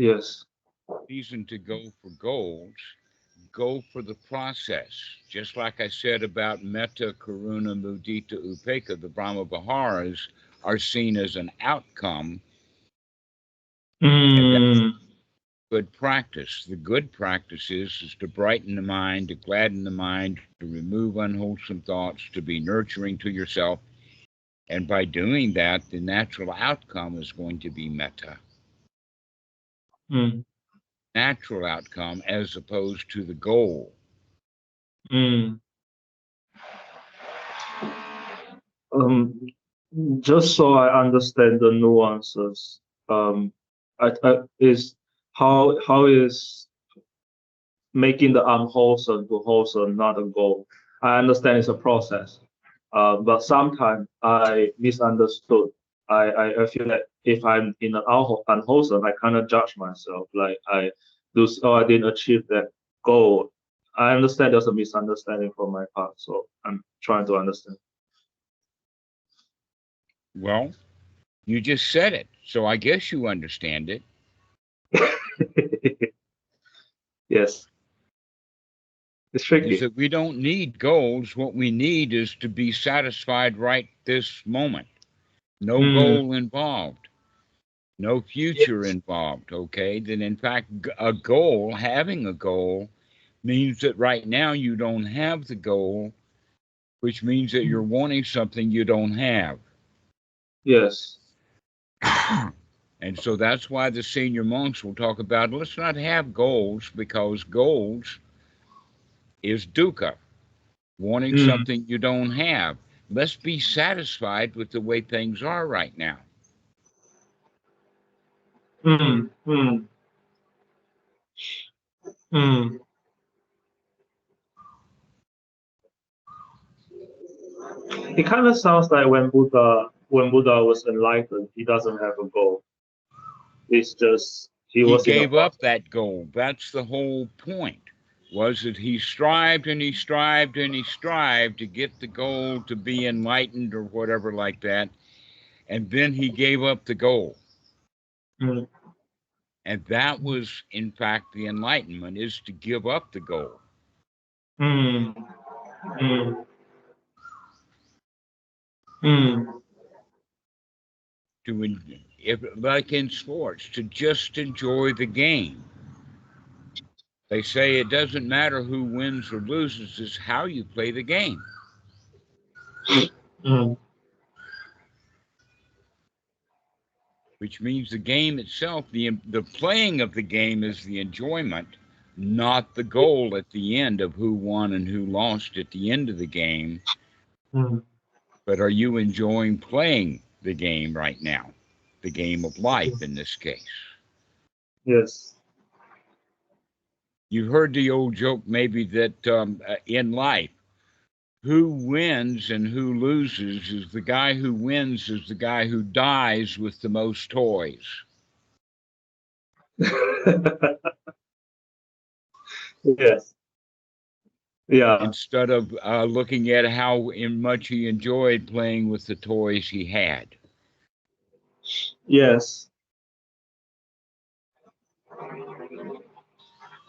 Yes. Reason to go for goals, go for the process. Just like I said about metta, karuna, mudita, upekkha, the Brahma Viharas are seen as an outcome, and that's Mm. good practice. The good practice is to brighten the mind, to gladden the mind, to remove unwholesome thoughts, to be nurturing to yourself. And by doing that, the natural outcome is going to be metta. Mm. Natural outcome as opposed to the goal. Mm. Um, just so I understand the nuances, is how is making the unwholesome to wholesome not a goal? I understand it's a process, but sometimes I misunderstood. I feel that if I'm in an unwholesome, I kind of judge myself, like I do, oh, I didn't achieve that goal. I understand there's a misunderstanding from my part, so I'm trying to understand. Well, you just said it, so I guess you understand it. Yes, it's Is tricky. that we don't need goals. What we need is to be satisfied right this moment. No Mm, goal involved, no future yes. involved. Okay. Then, in fact, a goal, having a goal, means that right now you don't have the goal, which means that you're wanting something you don't have. Yes. And so that's why the senior monks will talk about let's not have goals because goals is dukkha, wanting Mm, something you don't have. Let's be satisfied with the way things are right now. mm, mm, mm. It kind of sounds like when Buddha was enlightened, he doesn't have a goal. It's just he He was in a gave up process. that goal. That's the whole point. Was that he strived and he strived and he strived to get the goal to be enlightened or whatever like that, and then he gave up the goal. Mm, And that was, in fact, the enlightenment is to give up the goal. mm, mm, mm, To, if, like in sports, to just enjoy the game. They say it doesn't matter who wins or loses, it's how you play the game. mm. Which means the game itself, the playing of the game is the enjoyment, not the goal at the end of who won and who lost at the end of the game. Mm. But are you enjoying playing the game right now? The game of life in this case. Yes. You've heard the old joke maybe that in life, who wins and who loses is the guy who wins is the guy who dies with the most toys. Yes. Yeah. Instead of looking at how much he enjoyed playing with the toys he had. Yes.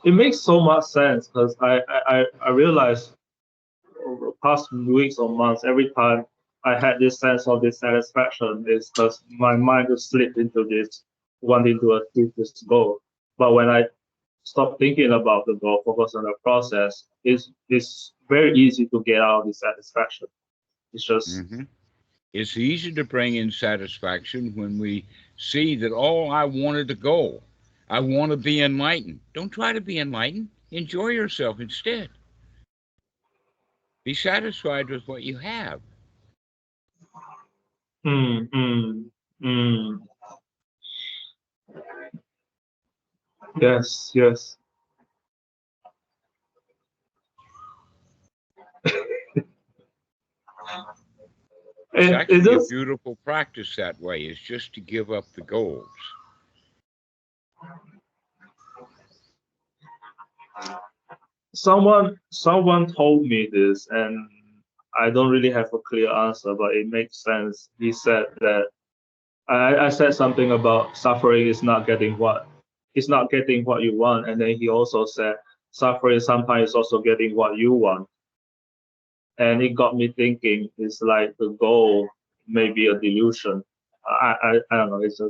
It makes so much sense because I realized over the past weeks or months, every time I had this sense of dissatisfaction, is because my mind just slipped into this wanting to achieve this goal. But when I stop thinking about the goal, focus on the process, it's very easy to get out of dissatisfaction. It's just Hmm. It's easy to bring in satisfaction when we see that, oh, I wanted a goal. I want to be enlightened. Don't try to be enlightened. Enjoy yourself instead. Be satisfied with what you have. mm, mm, mm. Yes, yes. It's It actually a just beautiful practice that way, is just to give up the goals. someone told me this, and I don't really have a clear answer, but it makes sense. He said that I said something about suffering is not getting what it's not getting what you want. And then he also said, suffering sometimes is also getting what you want. And it got me thinking, it's like the goal may be a delusion. I don't know, it's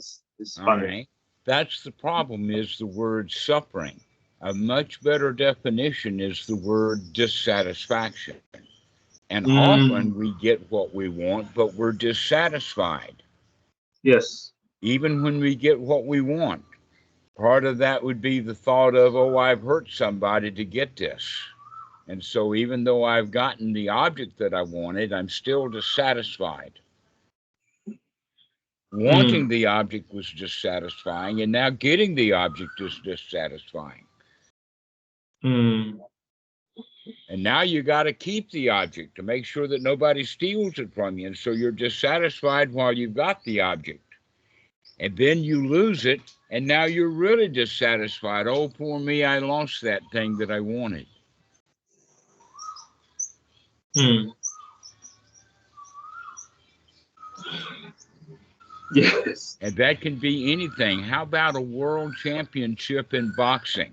All funny. right. That's the problem, is the word suffering. A much better definition is the word dissatisfaction. And often we get what we want, but we're dissatisfied. Yes. Even when we get what we want. Part of that would be the thought of, oh, I've hurt somebody to get this. And so even though I've gotten the object that I wanted, I'm still dissatisfied. Wanting the object was dissatisfying, and now getting the object is dissatisfying. And now you got to keep the object to make sure that nobody steals it from you. And so you're dissatisfied while you've got the object. And then you lose it, and now you're really dissatisfied. Oh, poor me, I lost that thing that I wanted. Yes. And that can be anything. How about a world championship in boxing?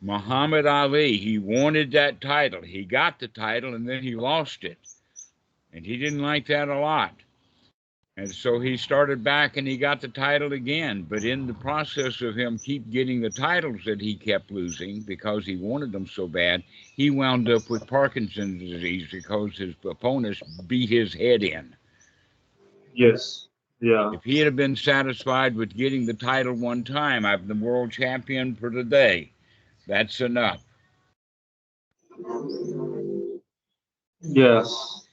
Muhammad Ali, he wanted that title. He got the title, and then he lost it. And he didn't like that a lot. And so he started back and he got the title again. But in the process of him keep getting the titles that he kept losing because he wanted them so bad, he wound up with Parkinson's disease because his opponents beat his head in. Yes. Yeah. If he had been satisfied with getting the title one time, I'm the world champion for today, that's enough. Yes.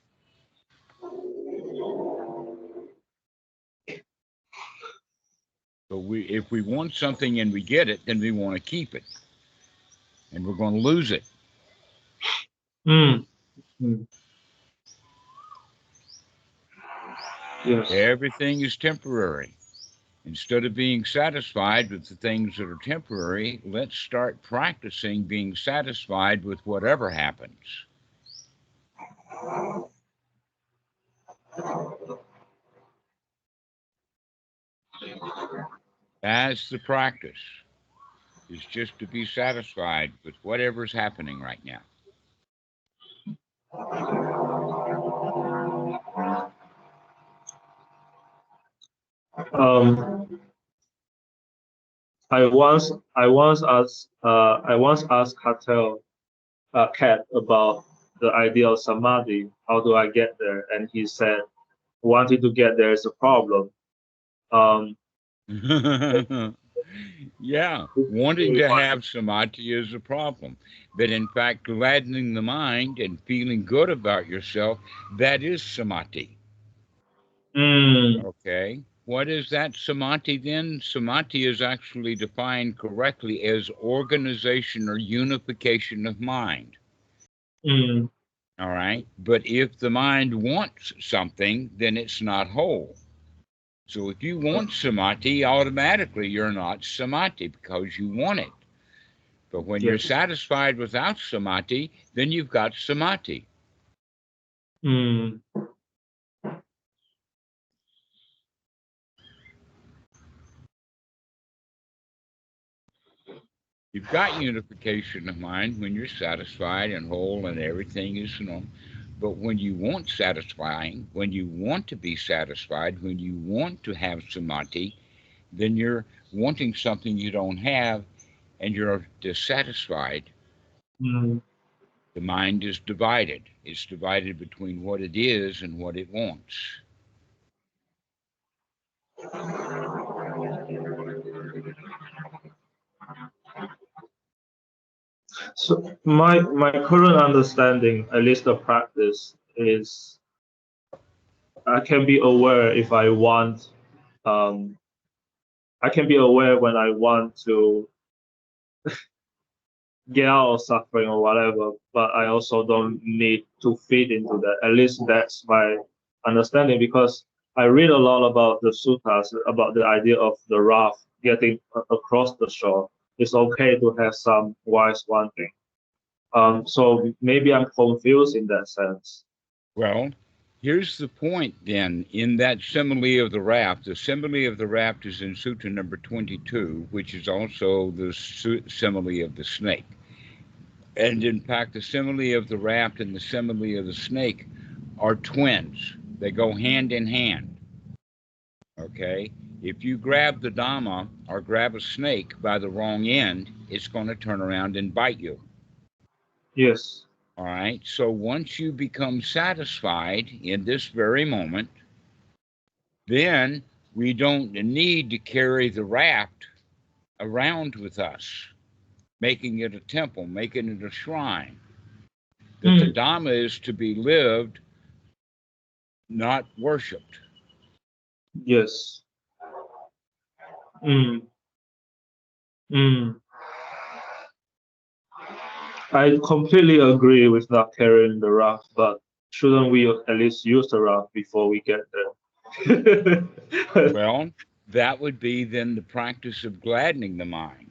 So if we want something and we get it, then we want to keep it. And we're going to lose it. Yes. Everything is temporary. Instead of being satisfied with the things that are temporary, let's start practicing being satisfied with whatever happens. That's the practice, is just to be satisfied with whatever's happening right now. I once asked Kat about the idea of samadhi. How do I get there? And he said, wanting to get there is a problem. Yeah, wanting to have samadhi is a problem. But in fact, gladdening the mind and feeling good about yourself, that is samadhi. Okay. What is that samadhi then? Samadhi is actually defined correctly as organization or unification of mind. All right. But if the mind wants something, then it's not whole. So if you want samadhi, automatically you're not samadhi because you want it. But when you're satisfied without samadhi, then you've got samadhi. You've got unification of mind when you're satisfied and whole and everything is normal. But when you want satisfying, when you want to be satisfied, when you want to have samadhi, then you're wanting something you don't have and you're dissatisfied. The mind is divided. It's divided between what it is and what it wants. So my current understanding, at least the practice, is I can be aware if I want. I can be aware when I want to get out of suffering or whatever, but I also don't need to fit into that. At least that's my understanding, because I read a lot about the suttas, about the idea of the raft getting across the shore. It's okay to have some wise wanting. So maybe I'm confused in that sense. Well, Here's the point then, in that simile of the raft. The simile of the raft is in Sutra number 22, which is also the simile of the snake. And in fact, the simile of the raft and the simile of the snake are twins. They go hand in hand. Okay? If you grab the Dhamma or grab a snake by the wrong end, it's going to turn around and bite you. Yes. All right. So once you become satisfied in this very moment, then we don't need to carry the raft around with us, making it a temple, making it a shrine. That the Dhamma is to be lived, not worshipped. Yes. I completely agree with not carrying the raft, but shouldn't we at least use the raft before we get there? Well, that would be then the practice of gladdening the mind.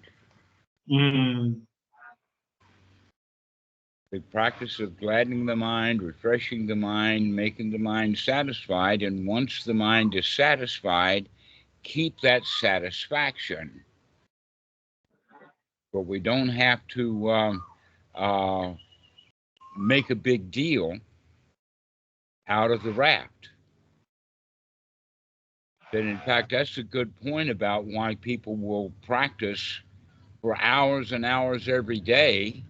The practice of gladdening the mind, refreshing the mind, making the mind satisfied. And once the mind is satisfied, keep that satisfaction. But we don't have to make a big deal out of the raft. And in fact, that's a good point about why people will practice for hours and hours every day,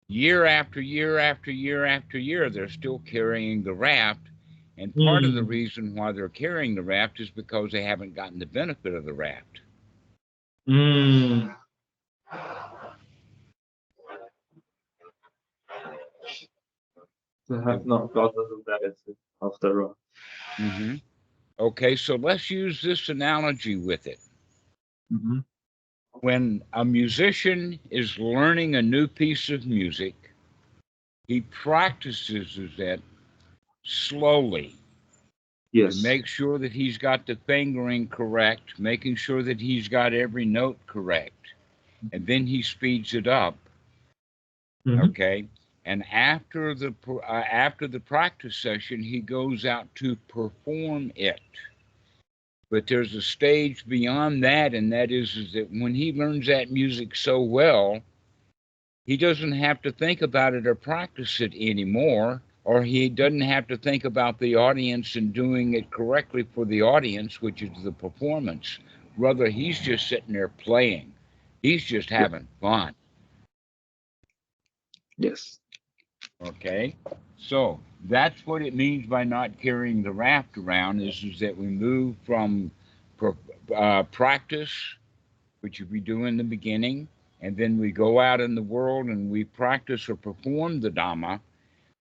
year after year after year after year. They're still carrying the raft. And part of the reason why they're carrying the raft is because they haven't gotten the benefit of the raft. They have not gotten the benefit of the raft. Okay, so let's use this analogy with it. When a musician is learning a new piece of music, he practices it slowly. Yes. To make sure that he's got the fingering correct, making sure that he's got every note correct. And then he speeds it up. Okay. And after the practice session, he goes out to perform it. But there's a stage beyond that, and that is that when he learns that music so well, he doesn't have to think about it or practice it anymore, or he doesn't have to think about the audience and doing it correctly for the audience, which is the performance. Rather, he's just sitting there playing. He's just having fun. Yes. Okay, so that's what it means by not carrying the raft around, is that we move from practice, which we do in the beginning, and then we go out in the world and we practice or perform the Dhamma.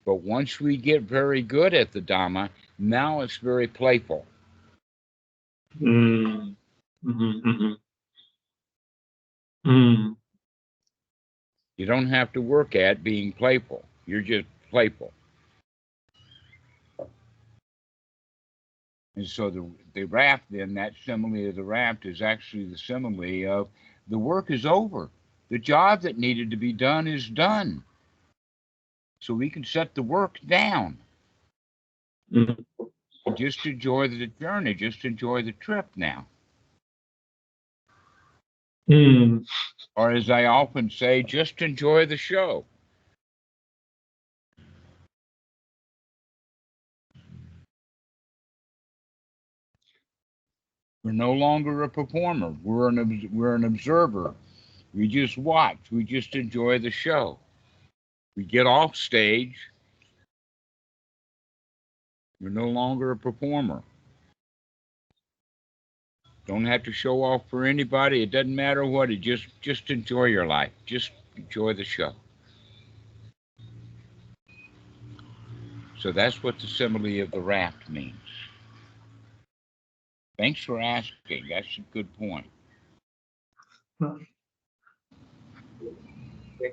But once we get very good at the Dhamma, now it's very playful. You don't have to work at being playful. You're just playful. And so the raft, then, that simile of the raft is actually the simile of the work is over. The job that needed to be done is done. So we can set the work down. Just enjoy the journey. Just enjoy the trip now. Or as I often say, just enjoy the show. We're no longer a performer. We're an observer. We just watch. We just enjoy the show. We get off stage. We're no longer a performer. Don't have to show off for anybody. It doesn't matter what. Just enjoy your life. Just enjoy the show. So that's what the simile of the raft means. Thanks for asking. That's a good point. Thank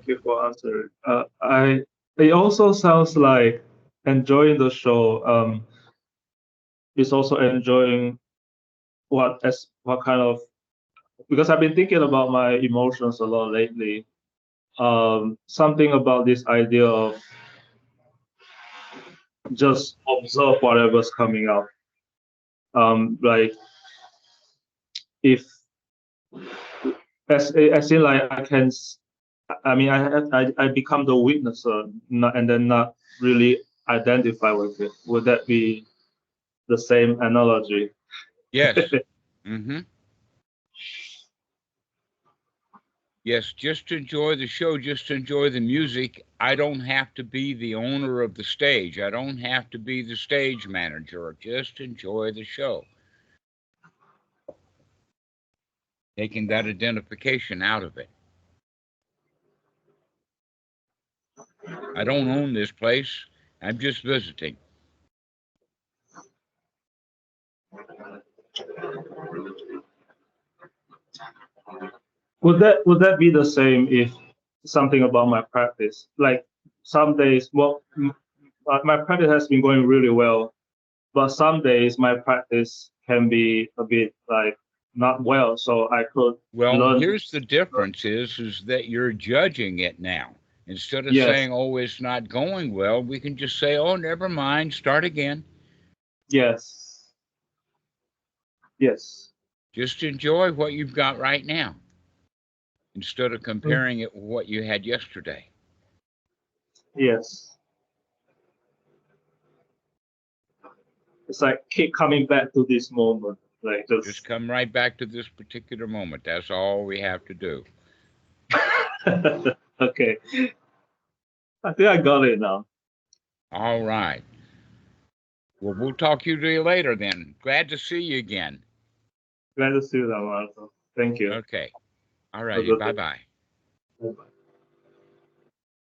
you for answering. It also sounds like enjoying the show is also enjoying what kind of, because I've been thinking about my emotions a lot lately. Something about this idea of just observe whatever's coming out. Like if as in like I become the witness and then not really identify with it. Would that be the same analogy? Yes. Mm-hmm. Yes, just enjoy the show, just enjoy the music. I don't have to be the owner of the stage. I don't have to be the stage manager. Just enjoy the show. Taking that identification out of it. I don't own this place. I'm just visiting. Would that be the same if something about my practice? Like some days, my practice has been going really well, but some days my practice can be a bit like not well. So I could Well, learn. here's the difference is that you're judging it now. Instead of Yes. saying, oh, it's not going well, we can just say, oh, never mind, start again. Yes. Yes. Just enjoy what you've got right now instead of comparing it with what you had yesterday. Yes. It's like keep coming back to this moment. Like just come right back to this particular moment. That's all we have to do. Okay. I think I got it now. All right. Well, we'll talk to you later then. Glad to see you again. Glad to see you, Dhammarato. Thank you. Okay. All right. Bye-bye. Bye-bye.